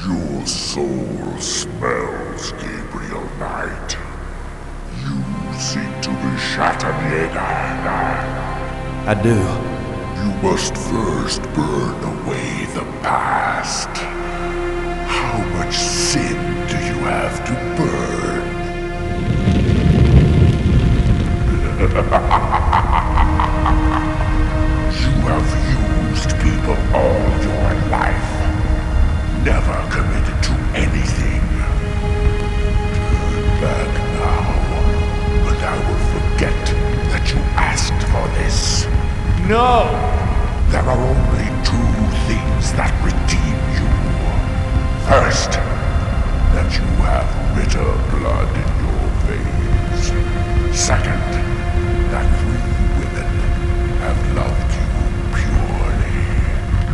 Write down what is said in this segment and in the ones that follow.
Your soul smells, Gabriel Knight. You seek to be Schattenjäger. I do. You must first burn away the past. How much sin do you have to burn? You have used people all your life. Never committed to anything. Turn back now, and I will forget that you asked for this. No! There are only two things that redeem you. First, that you have bitter blood in your veins. Second, that 3 women have loved you purely.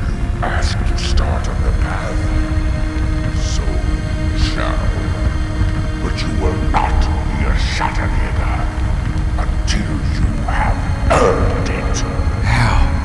You asked to start on the path, so shall. But you will not be a Schattenjäger until you have earned it. How?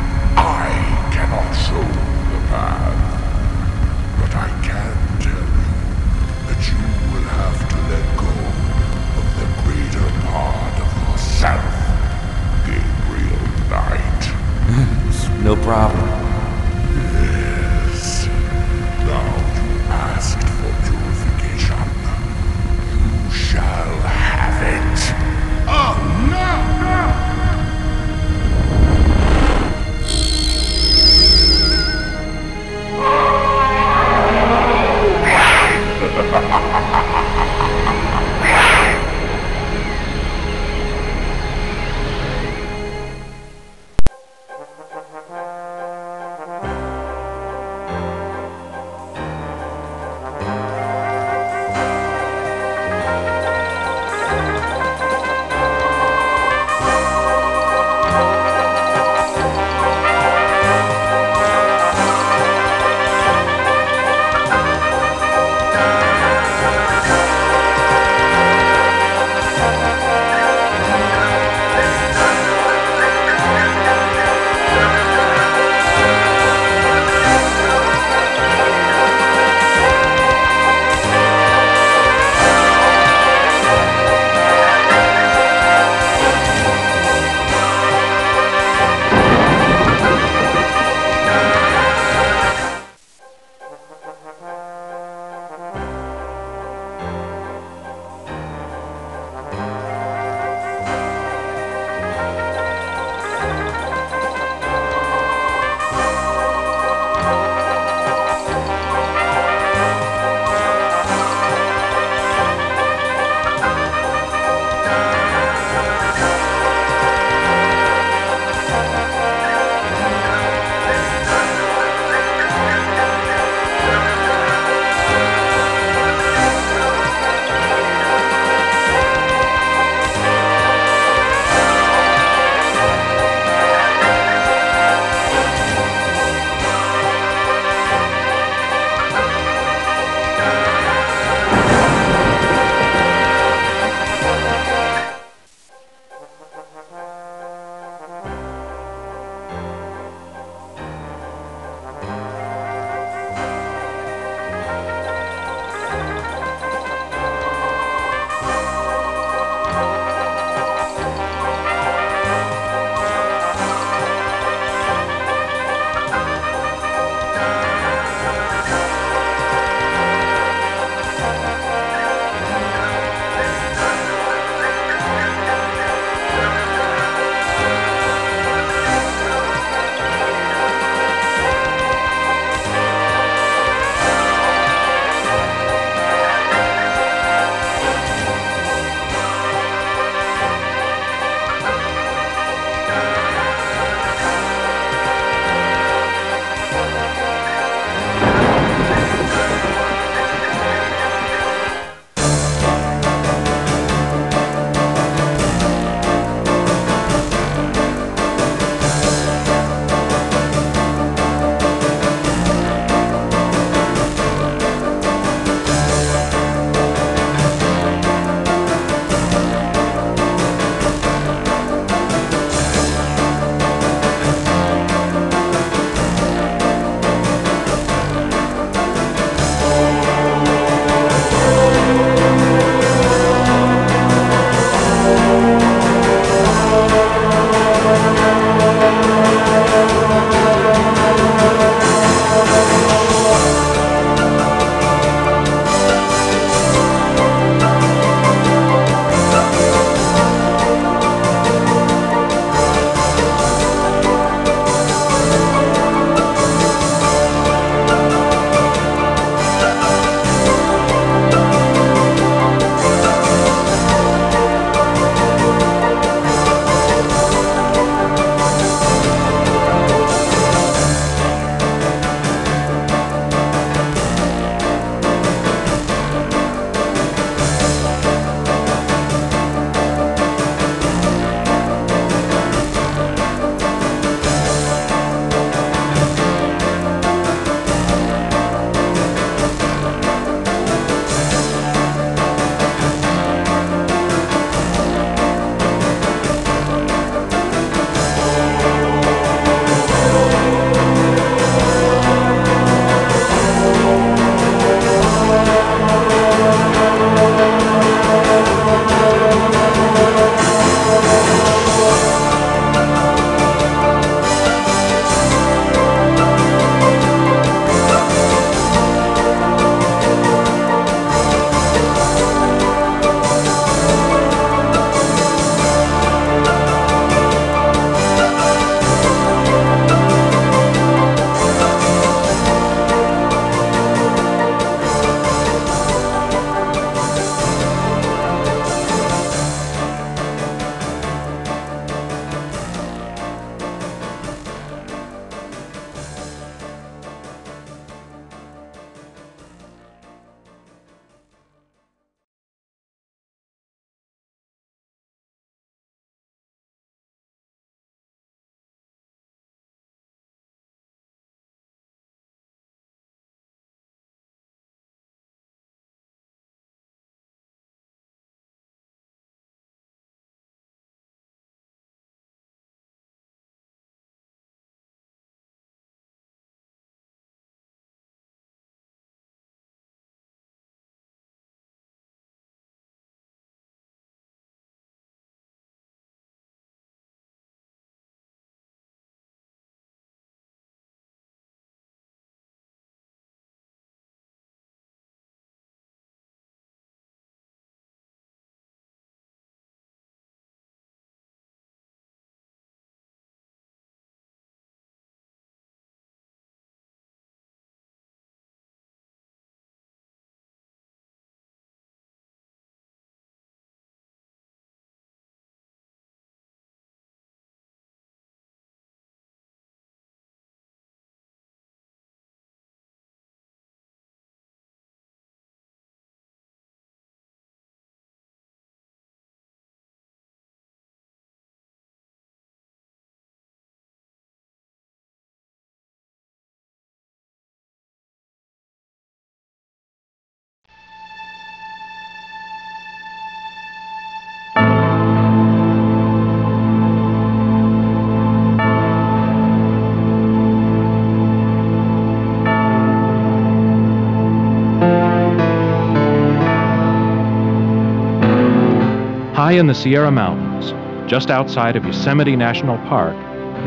High in the Sierra Mountains, just outside of Yosemite National Park,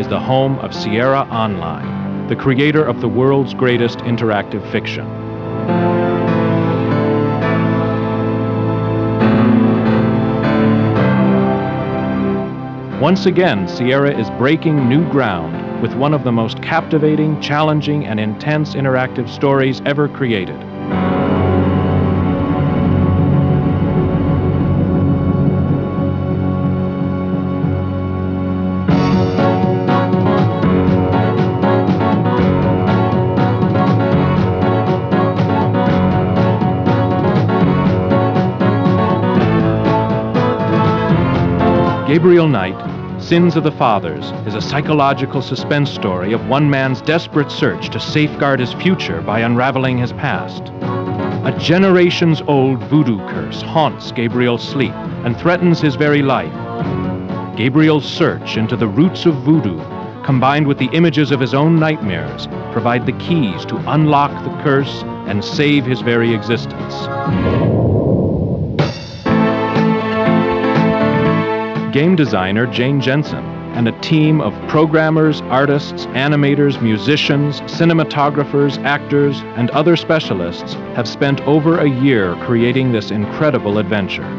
is the home of Sierra Online, the creator of the world's greatest interactive fiction. Once again, Sierra is breaking new ground with one of the most captivating, challenging, and intense interactive stories ever created. Gabriel Knight, Sins of the Fathers, is a psychological suspense story of one man's desperate search to safeguard his future by unraveling his past. A generations-old voodoo curse haunts Gabriel's sleep and threatens his very life. Gabriel's search into the roots of voodoo, combined with the images of his own nightmares, provide the keys to unlock the curse and save his very existence. Game designer Jensen and a team of programmers, artists, animators, musicians, cinematographers, actors, and other specialists have spent over a year creating this incredible adventure.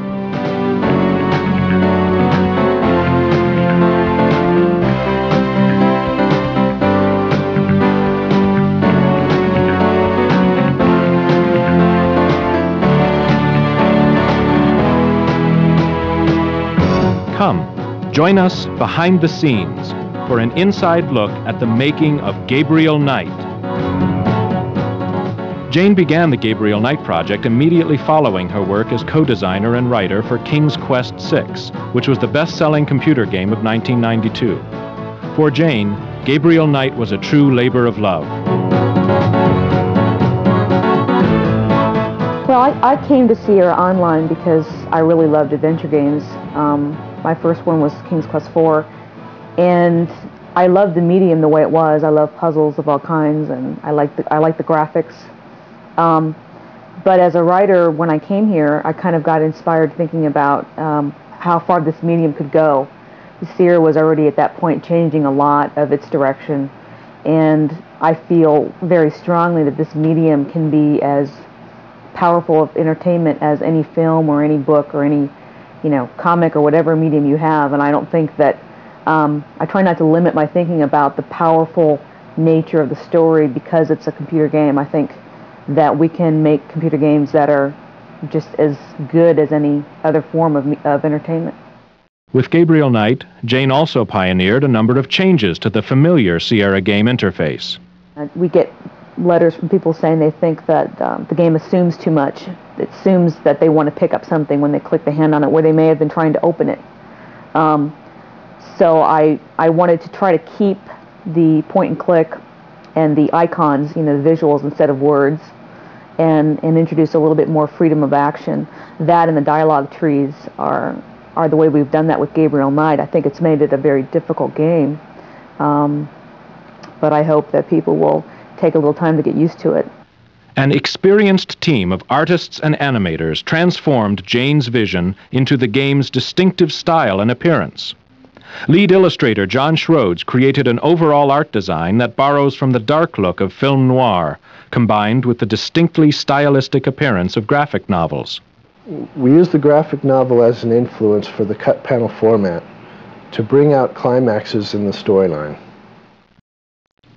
Come, join us behind the scenes for an inside look at the making of Gabriel Knight. Jane began the Gabriel Knight project immediately following her work as co-designer and writer for King's Quest VI, which was the best-selling computer game of 1992. For Jane, Gabriel Knight was a true labor of love. Well, I came to Sierra Online because I really loved adventure games. My first one was King's Quest IV, and I loved the medium the way it was. I love puzzles of all kinds, and I like the graphics. But as a writer, when I came here, I kind of got inspired thinking about how far this medium could go. Sierra was already at that point changing a lot of its direction, and I feel very strongly that this medium can be as powerful of entertainment as any film or any book or any comic or whatever medium you have. And I don't think that, I try not to limit my thinking about the powerful nature of the story because it's a computer game. I think that we can make computer games that are just as good as any other form of entertainment. With Gabriel Knight, Jane also pioneered a number of changes to the familiar Sierra game interface. We get letters from people saying they think that the game assumes too much. It assumes that they want to pick up something when they click the hand on it where they may have been trying to open it. So I wanted to try to keep the point and click and the icons, the visuals instead of words, and introduce a little bit more freedom of action. That and the dialogue trees are the way we've done that with Gabriel Knight. I think it's made it a very difficult game, but I hope that people will take a little time to get used to it. An experienced team of artists and animators transformed Jane's vision into the game's distinctive style and appearance. Lead illustrator John Schroeds created an overall art design that borrows from the dark look of film noir, combined with the distinctly stylistic appearance of graphic novels. We used the graphic novel as an influence for the cut panel format to bring out climaxes in the storyline.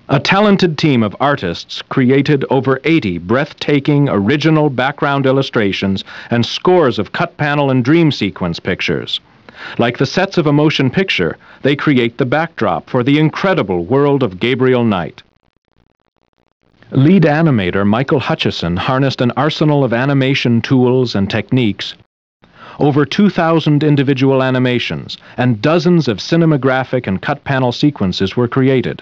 A talented team of artists created over 80 breathtaking original background illustrations and scores of cut panel and dream sequence pictures. Like the sets of a motion picture, they create the backdrop for the incredible world of Gabriel Knight. Lead animator Michael Hutchison harnessed an arsenal of animation tools and techniques. Over 2,000 individual animations and dozens of cinematographic and cut panel sequences were created.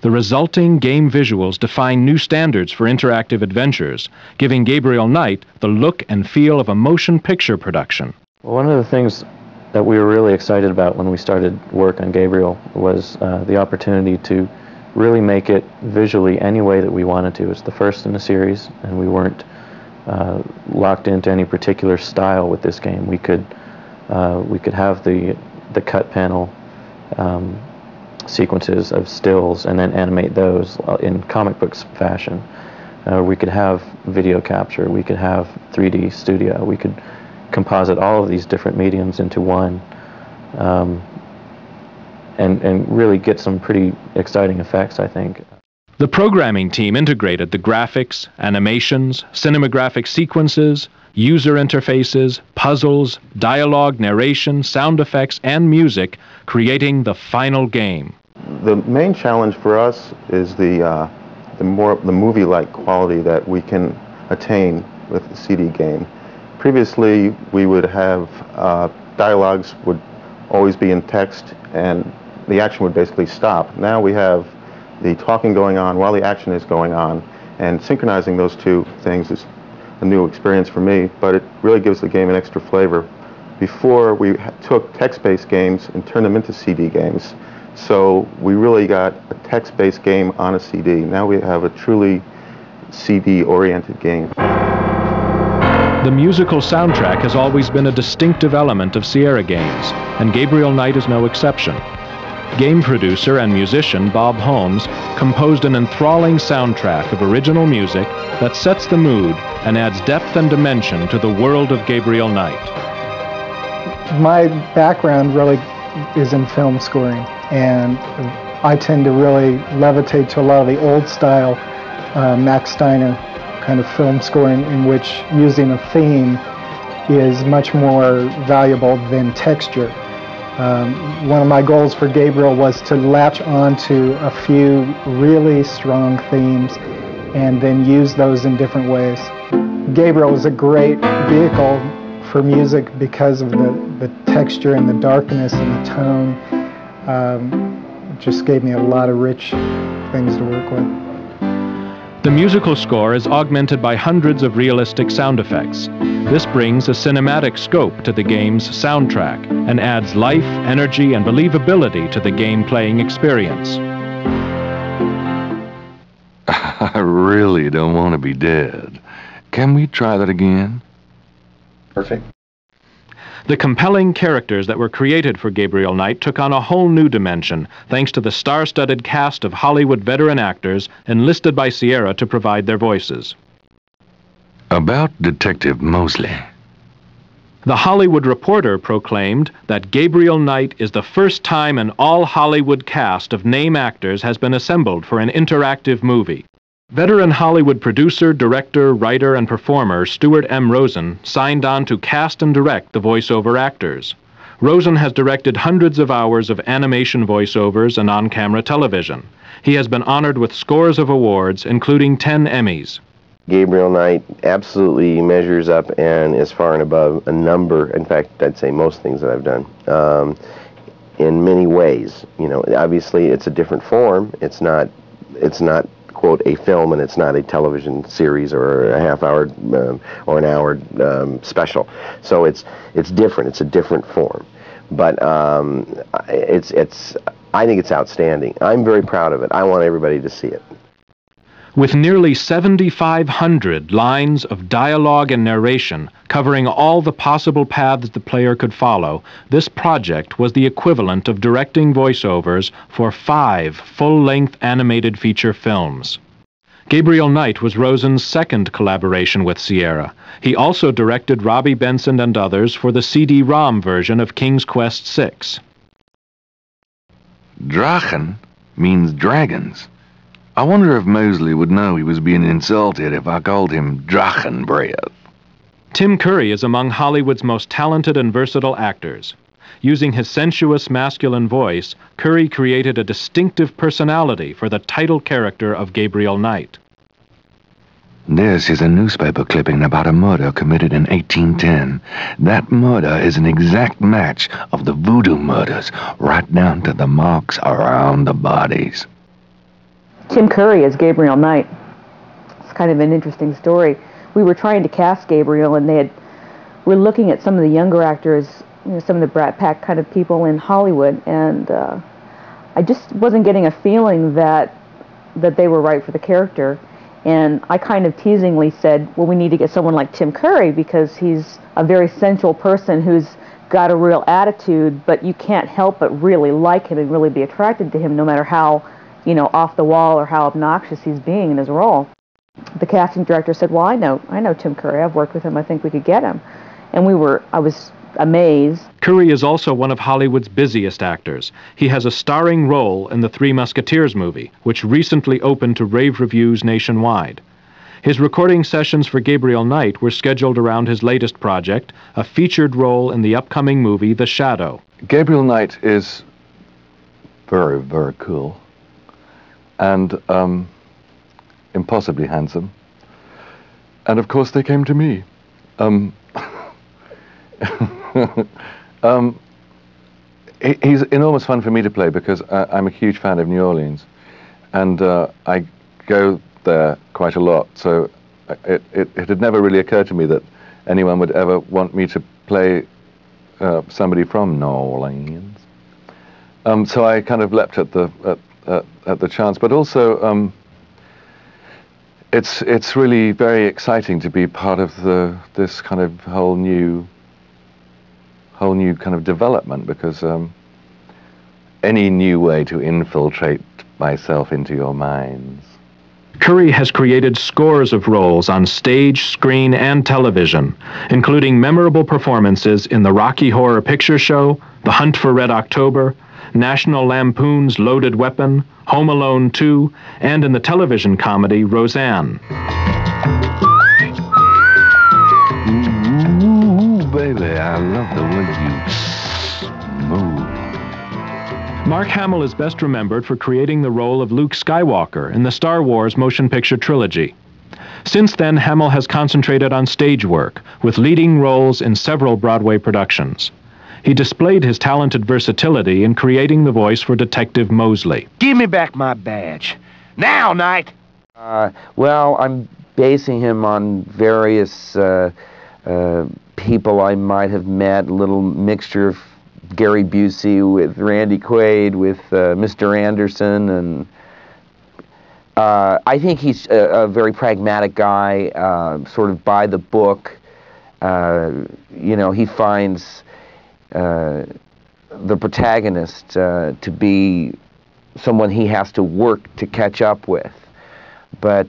The resulting game visuals define new standards for interactive adventures, giving Gabriel Knight the look and feel of a motion picture production. Well, one of the things that we were really excited about when we started work on Gabriel was the opportunity to really make it visually any way that we wanted to. It's the first in the series, and we weren't locked into any particular style with this game. We could We could have the cut panel sequences of stills and then animate those in comic books fashion. We could have video capture, we could have 3D studio, we could composite all of these different mediums into one, and really get some pretty exciting effects, I think. The programming team integrated the graphics, animations, cinematographic sequences, user interfaces, puzzles, dialogue, narration, sound effects, and music, creating the final game. The main challenge for us is the movie-like quality that we can attain with the CD game. Previously, we would have dialogues would always be in text, and the action would basically stop. Now we have the talking going on while the action is going on, and synchronizing those two things is a new experience for me, but it really gives the game an extra flavor. Before, we took text-based games and turned them into CD games, so we really got a text-based game on a CD. Now we have a truly CD-oriented game. The musical soundtrack has always been a distinctive element of Sierra games, and Gabriel Knight is no exception. Game producer and musician Bob Holmes composed an enthralling soundtrack of original music that sets the mood and adds depth and dimension to the world of Gabriel Knight. My background really is in film scoring, and I tend to really levitate to a lot of the old style Max Steiner kind of film scoring, in which using a theme is much more valuable than texture. One of my goals for Gabriel was to latch on to a few really strong themes and then use those in different ways. Gabriel was a great vehicle for music because of the texture and the darkness and the tone. It just gave me a lot of rich things to work with. The musical score is augmented by hundreds of realistic sound effects. This brings a cinematic scope to the game's soundtrack and adds life, energy, and believability to the game-playing experience. I really don't want to be dead. Can we try that again? Perfect. The compelling characters that were created for Gabriel Knight took on a whole new dimension, thanks to the star-studded cast of Hollywood veteran actors enlisted by Sierra to provide their voices. About Detective Mosely. The Hollywood Reporter proclaimed that Gabriel Knight is the first time an all-Hollywood cast of name actors has been assembled for an interactive movie. Veteran Hollywood producer, director, writer, and performer Stuart M. Rosen signed on to cast and direct the voiceover actors. Rosen has directed hundreds of hours of animation voiceovers and on-camera television. He has been honored with scores of awards, including 10 Emmys. Gabriel Knight absolutely measures up and is far and above a number, in fact, I'd say most things that I've done, in many ways. You know, obviously it's a different form. It's not quote, a film, and it's not a television series or a half-hour or an hour special. So it's different. It's a different form, but I think it's outstanding. I'm very proud of it. I want everybody to see it. With nearly 7,500 lines of dialogue and narration covering all the possible paths the player could follow, this project was the equivalent of directing voiceovers for 5 full-length animated feature films. Gabriel Knight was Rosen's second collaboration with Sierra. He also directed Robbie Benson and others for the CD-ROM version of King's Quest VI. Drachen means dragons. I wonder if Mosely would know he was being insulted if I called him Drachen Breath. Tim Curry is among Hollywood's most talented and versatile actors. Using his sensuous masculine voice, Curry created a distinctive personality for the title character of Gabriel Knight. This is a newspaper clipping about a murder committed in 1810. That murder is an exact match of the voodoo murders, right down to the marks around the bodies. Tim Curry as Gabriel Knight. It's kind of an interesting story. We were trying to cast Gabriel, and we're looking at some of the younger actors, you know, some of the Brat Pack kind of people in Hollywood, and I just wasn't getting a feeling that they were right for the character. And I kind of teasingly said, well, we need to get someone like Tim Curry because he's a very sensual person who's got a real attitude, but you can't help but really like him and really be attracted to him, no matter how, you know, off the wall or how obnoxious he's being in his role. The casting director said, "Well, I know Tim Curry. I've worked with him. I think we could get him." And I was amazed. Curry is also one of Hollywood's busiest actors. He has a starring role in the Three Musketeers movie, which recently opened to rave reviews nationwide. His recording sessions for Gabriel Knight were scheduled around his latest project, a featured role in the upcoming movie The Shadow. Gabriel Knight is very, very cool and impossibly handsome. And of course they came to me. He's enormous fun for me to play because I'm a huge fan of New Orleans, and I go there quite a lot, so it had never really occurred to me that anyone would ever want me to play somebody from New Orleans. So I kind of leapt at the chance, but also it's really very exciting to be part of this kind of whole new kind of development, because any new way to infiltrate myself into your minds. Curry has created scores of roles on stage, screen, and television, including memorable performances in the Rocky Horror Picture Show, The Hunt for Red October, National Lampoon's Loaded Weapon, Home Alone 2, and in the television comedy Roseanne. Ooh, baby, I love the way you move. Mark Hamill is best remembered for creating the role of Luke Skywalker in the Star Wars motion picture trilogy. Since then, Hamill has concentrated on stage work, with leading roles in several Broadway productions. He displayed his talented versatility in creating the voice for Detective Mosely. Give me back my badge. Now, Knight! Well, I'm basing him on various people I might have met, a little mixture of Gary Busey with Randy Quaid, with Mr. Anderson, and I think he's a very pragmatic guy, sort of by the book. You know, he finds the protagonist to be someone he has to work to catch up with. But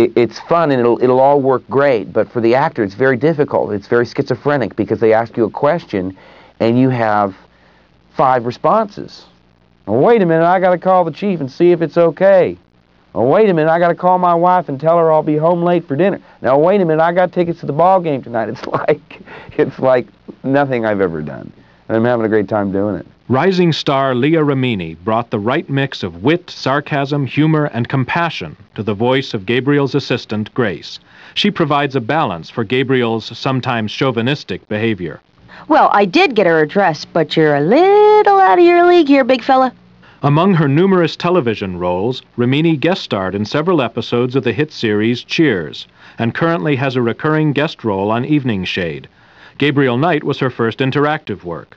it's fun and it'll all work great, but for the actor it's very difficult. It's very schizophrenic because they ask you a question and you have 5 responses. Oh, wait a minute, I gotta call the chief and see if it's okay. Oh, wait a minute, I gotta call my wife and tell her I'll be home late for dinner. Now, wait a minute, I got tickets to the ball game tonight. It's like nothing I've ever done. And I'm having a great time doing it. Rising star Leah Remini brought the right mix of wit, sarcasm, humor, and compassion to the voice of Gabriel's assistant, Grace. She provides a balance for Gabriel's sometimes chauvinistic behavior. Well, I did get her address, but you're a little out of your league here, big fella. Among her numerous television roles, Remini guest starred in several episodes of the hit series Cheers, and currently has a recurring guest role on Evening Shade. Gabriel Knight was her first interactive work.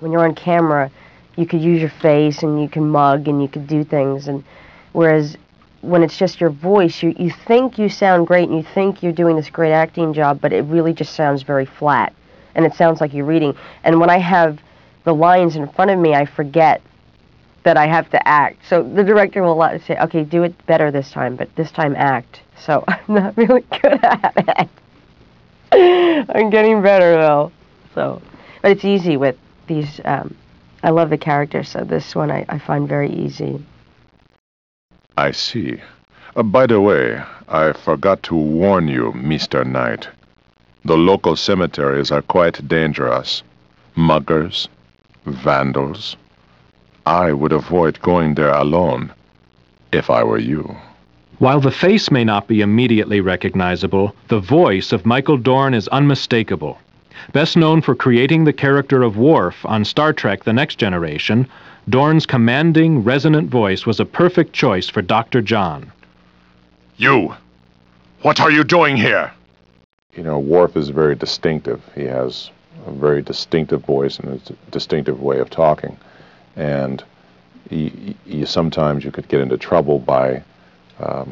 When you're on camera, you could use your face and you can mug and you could do things, and whereas when it's just your voice, you think you sound great and you think you're doing this great acting job, but it really just sounds very flat, and it sounds like you're reading. And when I have the lines in front of me, I forget that I have to act. So the director will say, okay, do it better this time, but this time act. So I'm not really good at it. I'm getting better though. So, but it's easy with these, I love the characters, so this one I find very easy. I see. By the way, I forgot to warn you, Mr. Knight. The local cemeteries are quite dangerous. Muggers, vandals. I would avoid going there alone, if I were you. While the face may not be immediately recognizable, the voice of Michael Dorn is unmistakable. Best known for creating the character of Worf on Star Trek The Next Generation, Dorn's commanding, resonant voice was a perfect choice for Dr. John. You! What are you doing here? You know, Worf is very distinctive. He has a very distinctive voice and a distinctive way of talking. And sometimes you could get into trouble by all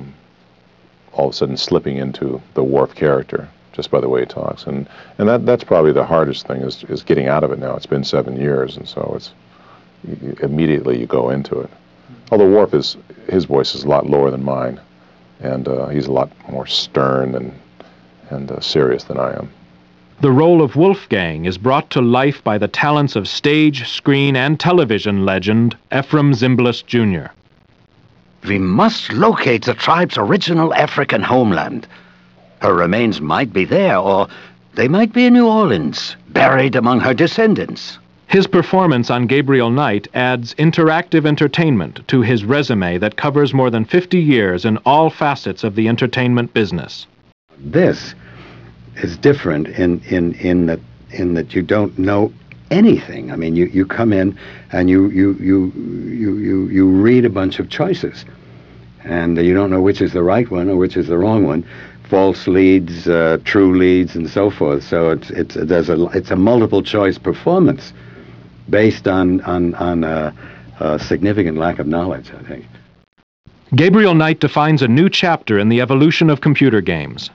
of a sudden slipping into the Worf character, just by the way he talks. And that's probably the hardest thing is getting out of it now. It's been 7 years, and so immediately you go into it. Although Worf his voice is a lot lower than mine, and he's a lot more stern and serious than I am. The role of Wolfgang is brought to life by the talents of stage, screen, and television legend Ephraim Zimbalist Jr. We must locate the tribe's original African homeland. Her remains might be there, or they might be in New Orleans, buried among her descendants. His performance on Gabriel Knight adds interactive entertainment to his resume that covers more than 50 years in all facets of the entertainment business. This is different in that you don't know anything. I mean, you come in and you read a bunch of choices, and you don't know which is the right one or which is the wrong one. False leads, true leads, and so forth. So it's a multiple choice performance based on a significant lack of knowledge, I think. Gabriel Knight defines a new chapter in the evolution of computer games.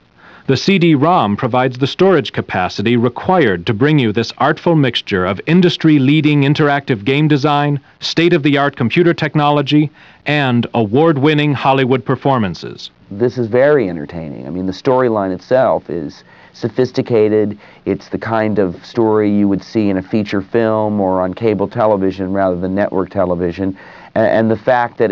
The CD-ROM provides the storage capacity required to bring you this artful mixture of industry-leading interactive game design, state-of-the-art computer technology, and award-winning Hollywood performances. This is very entertaining. I mean, the storyline itself is sophisticated. It's the kind of story you would see in a feature film or on cable television rather than network television. And the fact that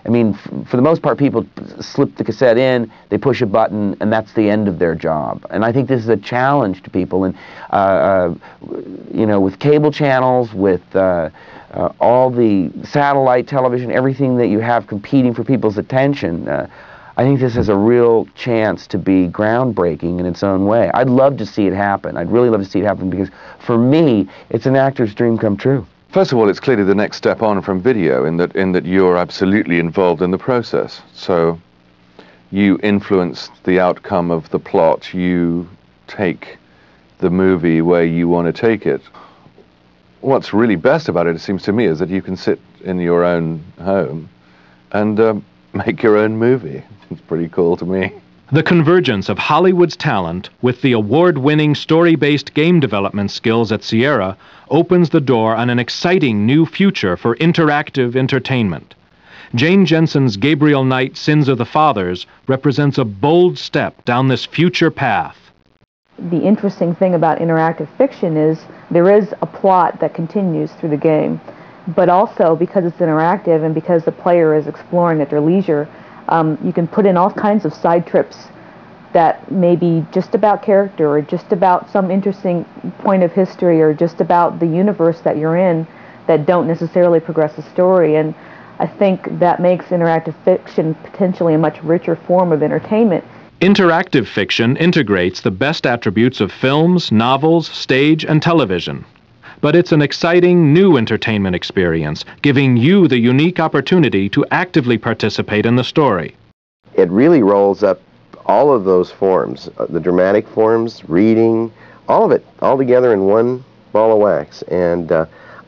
I mean, for the most part, people slip the cassette in, they push a button, and that's the end of their job. And I think this is a challenge to people. And, you know, with cable channels, with all the satellite television, everything that you have competing for people's attention, I think this has a real chance to be groundbreaking in its own way. I'd love to see it happen. I'd really love to see it happen because, for me, it's an actor's dream come true. First of all, it's clearly the next step on from video in that you're absolutely involved in the process. So you influence the outcome of the plot. You take the movie where you want to take it. What's really best about it seems to me, is that you can sit in your own home and make your own movie. It's pretty cool to me. The convergence of Hollywood's talent with the award-winning story-based game development skills at Sierra opens the door on an exciting new future for interactive entertainment. Jane Jensen's Gabriel Knight, Sins of the Fathers represents a bold step down this future path. The interesting thing about interactive fiction is there is a plot that continues through the game, but also because it's interactive and because the player is exploring at their leisure, you can put in all kinds of side trips that may be just about character or just about some interesting point of history or just about the universe that you're in that don't necessarily progress the story. And I think that makes interactive fiction potentially a much richer form of entertainment. Interactive fiction integrates the best attributes of films, novels, stage, and television. But it's an exciting new entertainment experience, giving you the unique opportunity to actively participate in the story. It really rolls up all of those forms, the dramatic forms, reading, all of it, all together in one ball of wax. And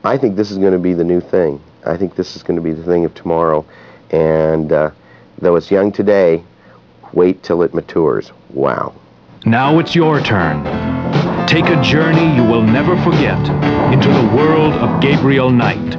I think this is going to be the new thing. I think this is going to be the thing of tomorrow. And though it's young today, wait till it matures. Wow. Now it's your turn. Take a journey you will never forget into the world of Gabriel Knight.